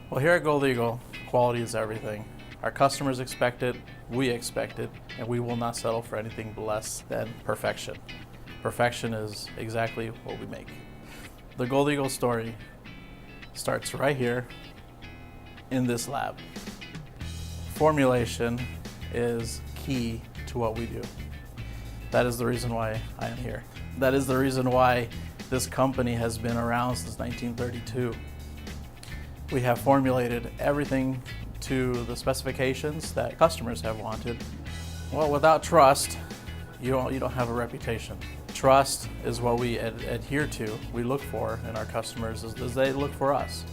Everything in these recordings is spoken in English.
Well, here at Gold Eagle, quality is everything. Our customers expect it, we expect it, and we will not settle for anything less than perfection. Perfection is exactly what we make. The Gold Eagle story starts right here in this lab. Formulation is key to what we do. That is the reason why I am here. That is the reason why this company has been around since 1932. We have formulated everything to the specifications that customers have wanted. Well, without trust, you don't have a reputation. Trust is what we adhere to, we look for in our customers as they look for us.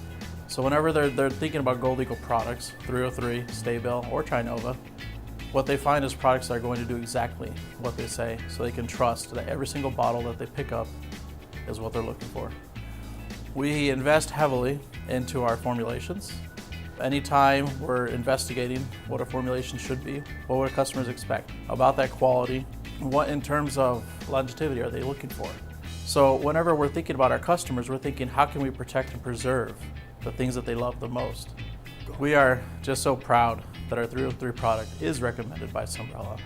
So whenever they're thinking about Gold Eagle products, 303, Stabil, or Trinova, what they find is products that are going to do exactly what they say, so they can trust that every single bottle that they pick up is what they're looking for. We invest heavily into our formulations. Anytime we're investigating what a formulation should be, what would customers expect about that quality, what in terms of longevity are they looking for. So whenever we're thinking about our customers, we're thinking how can we protect and preserve the things that they love the most. We are just so proud that our 303 product is recommended by Sunbrella.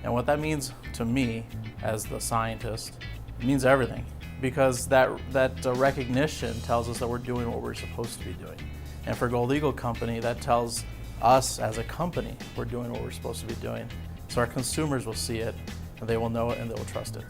And what that means to me as the scientist, it means everything. Because that recognition tells us that we're doing what we're supposed to be doing. And for Gold Eagle Company, that tells us as a company we're doing what we're supposed to be doing. So our consumers will see it, and they will know it, and they will trust it.